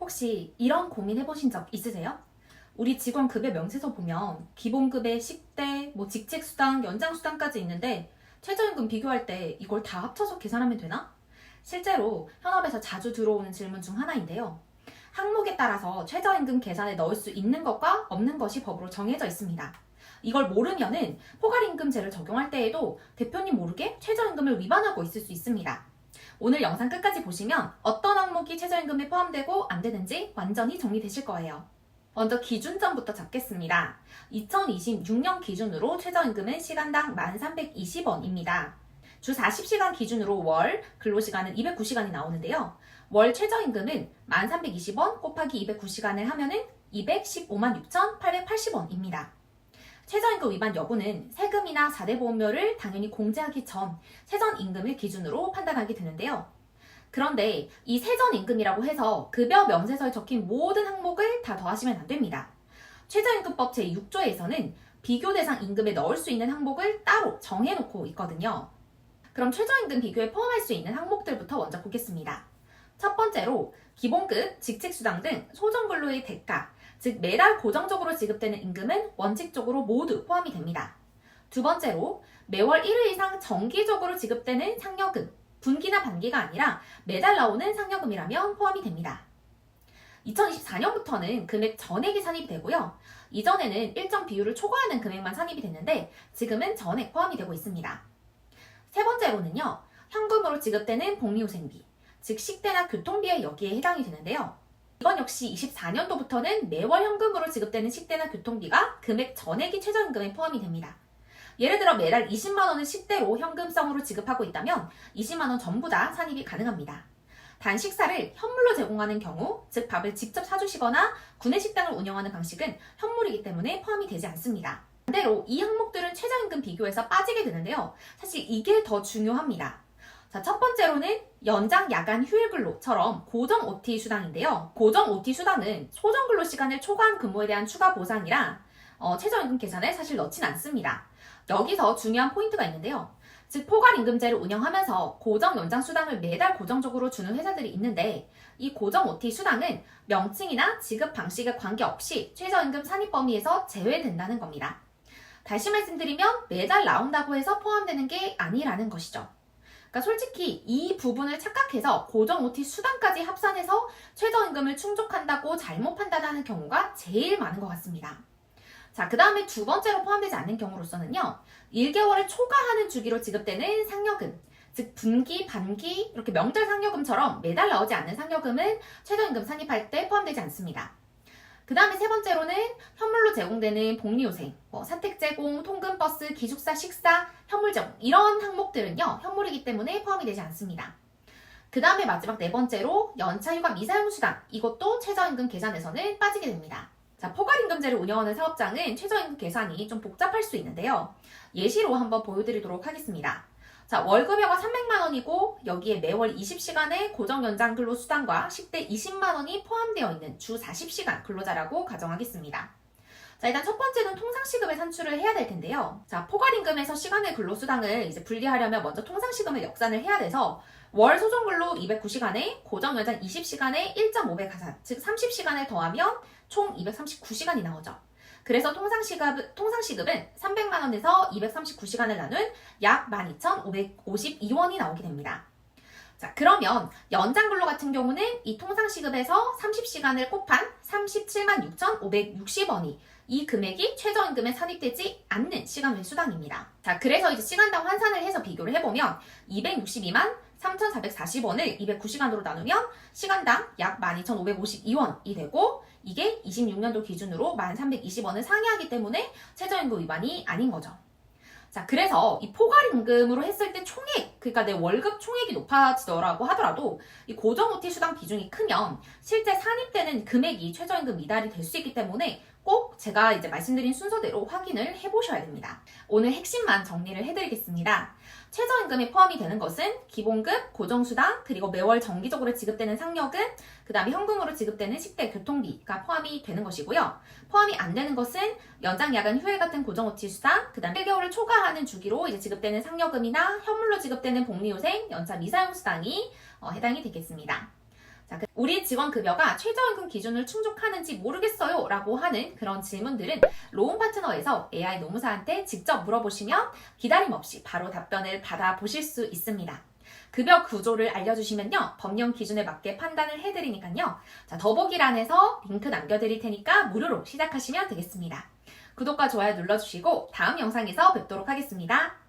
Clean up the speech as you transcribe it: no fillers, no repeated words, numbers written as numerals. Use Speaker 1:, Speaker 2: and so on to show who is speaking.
Speaker 1: 혹시 이런 고민 해보신 적 있으세요? 우리 직원 급여 명세서 보면 기본급에 식대, 직책수당, 연장수당까지 있는데 최저임금 비교할 때 이걸 다 합쳐서 계산하면 되나? 실제로 현업에서 자주 들어오는 질문 중 하나인데요. 항목에 따라서 최저임금 계산에 넣을 수 있는 것과 없는 것이 법으로 정해져 있습니다. 이걸 모르면은 포괄임금제를 적용할 때에도 대표님 모르게 최저임금을 위반하고 있을 수 있습니다. 오늘 영상 끝까지 보시면 어떤 항목이 최저임금에 포함되고 안 되는지 완전히 정리되실 거예요. 먼저 기준점부터 잡겠습니다. 2026년 기준으로 최저임금은 시간당 1,320원입니다. 주 40시간 기준으로 월 근로시간은 209시간이 나오는데요. 월 최저임금은 1,320원 곱하기 209시간을 하면은 215만 6,880원입니다. 최저임금 위반 여부는 세금이나 4대 보험료를 당연히 공제하기 전 세전임금을 기준으로 판단하게 되는데요. 그런데 이 세전임금이라고 해서 급여 명세서에 적힌 모든 항목을 다 더하시면 안 됩니다. 최저임금법 제6조에서는 비교 대상 임금에 넣을 수 있는 항목을 따로 정해놓고 있거든요. 그럼 최저임금 비교에 포함할 수 있는 항목들부터 먼저 보겠습니다. 첫 번째로 기본급, 직책수당 등 소정근로의 대가, 즉 매달 고정적으로 지급되는 임금은 원칙적으로 모두 포함이 됩니다. 두 번째로 매월 1회 이상 정기적으로 지급되는 상여금, 분기나 반기가 아니라 매달 나오는 상여금이라면 포함이 됩니다. 2024년부터는 금액 전액이 산입이 되고요. 이전에는 일정 비율을 초과하는 금액만 산입이 됐는데 지금은 전액 포함이 되고 있습니다. 세 번째로는요, 현금으로 지급되는 복리후생비, 즉 식대나 교통비에 여기에 해당이 되는데요. 이건 역시 24년도부터는 매월 현금으로 지급되는 식대나 교통비가 금액 전액이 최저임금에 포함이 됩니다. 예를 들어 매달 20만 원을 식대로 현금성으로 지급하고 있다면 20만 원 전부 다 산입이 가능합니다. 단 식사를 현물로 제공하는 경우, 즉 밥을 직접 사주시거나 구내식당을 운영하는 방식은 현물이기 때문에 포함이 되지 않습니다. 반대로 이 항목들은 최저임금 비교에서 빠지게 되는데요. 사실 이게 더 중요합니다. 자, 첫 번째로는 연장 야간 휴일 근로처럼 고정 OT 수당인데요. 고정 OT 수당은 소정 근로 시간을 초과한 근무에 대한 추가 보상이라 최저임금 계산에 사실 넣진 않습니다. 여기서 중요한 포인트가 있는데요. 즉 포괄임금제를 운영하면서 고정 연장 수당을 매달 고정적으로 주는 회사들이 있는데 이 고정 OT 수당은 명칭이나 지급 방식에 관계없이 최저임금 산입 범위에서 제외된다는 겁니다. 다시 말씀드리면 매달 나온다고 해서 포함되는 게 아니라는 것이죠. 그러니까 솔직히 이 부분을 착각해서 고정 OT 수당까지 합산해서 최저임금을 충족한다고 잘못 판단하는 경우가 제일 많은 것 같습니다. 자, 그 다음에 두 번째로 포함되지 않는 경우로서는요, 1개월을 초과하는 주기로 지급되는 상여금, 즉 분기, 반기, 이렇게 명절 상여금처럼 매달 나오지 않는 상여금은 최저임금 산입할 때 포함되지 않습니다. 그 다음에 세 번째로는 현물로 제공되는 복리후생, 사택 제공, 통근버스, 기숙사, 식사, 현물 제공 이런 항목들은요, 현물이기 때문에 포함이 되지 않습니다. 그 다음에 마지막 네 번째로 연차휴가 미사용수당, 이것도 최저임금 계산에서는 빠지게 됩니다. 자, 포괄임금제를 운영하는 사업장은 최저임금 계산이 좀 복잡할 수 있는데요. 예시로 한번 보여드리도록 하겠습니다. 자, 월급여가 300만 원이고 여기에 매월 20시간의 고정 연장 근로 수당과 식대 20만 원이 포함되어 있는 주 40시간 근로자라고 가정하겠습니다. 자, 일단 첫 번째는 통상시급을 산출을 해야 될 텐데요. 자, 포괄임금에서 시간의 근로수당을 이제 분리하려면 먼저 통상시급을 역산을 해야 돼서 월 소정근로 209시간에 고정 연장 20시간에 1.5배 가산, 즉 30시간을 더하면 총 239시간이 나오죠. 그래서 통상시급은 300만 원에서 239시간을 나눈 약 12,552원이 나오게 됩니다. 자, 그러면 연장근로 같은 경우는 이 통상시급에서 30시간을 곱한 37만 6,560원이 이 금액이 최저임금에 산입되지 않는 시간외 수당입니다. 자, 그래서 이제 시간당 환산을 해서 비교를 해보면 262만 3,440원을 209시간으로 나누면 시간당 약 12,552원이 되고 이게 26년도 기준으로 1,320원을 상회하기 때문에 최저임금 위반이 아닌 거죠. 자, 그래서 이 포괄임금으로 했을 때 총액, 그러니까 내 월급 총액이 높아지더라고 하더라도 이 고정 OT 수당 비중이 크면 실제 산입되는 금액이 최저임금 미달이 될 수 있기 때문에 꼭 제가 이제 말씀드린 순서대로 확인을 해보셔야 됩니다. 오늘 핵심만 정리를 해드리겠습니다. 최저임금에 포함이 되는 것은 기본급, 고정수당, 그리고 매월 정기적으로 지급되는 상여금, 그 다음에 현금으로 지급되는 식대, 교통비가 포함이 되는 것이고요. 포함이 안 되는 것은 연장, 야간, 휴일 같은 고정 OT 수당, 그 다음에 1개월을 초과하는 주기로 이제 지급되는 상여금이나 현물로 지급되는 복리후생, 연차 미사용 수당이 해당이 되겠습니다. 자, 우리 직원 급여가 최저임금 기준을 충족하는지 모르겠어요 라고 하는 그런 질문들은 로운 파트너에서 AI 노무사한테 직접 물어보시면 기다림 없이 바로 답변을 받아보실 수 있습니다. 급여 구조를 알려주시면요, 법령 기준에 맞게 판단을 해드리니까요. 자, 더보기란에서 링크 남겨드릴 테니까 무료로 시작하시면 되겠습니다. 구독과 좋아요 눌러주시고 다음 영상에서 뵙도록 하겠습니다.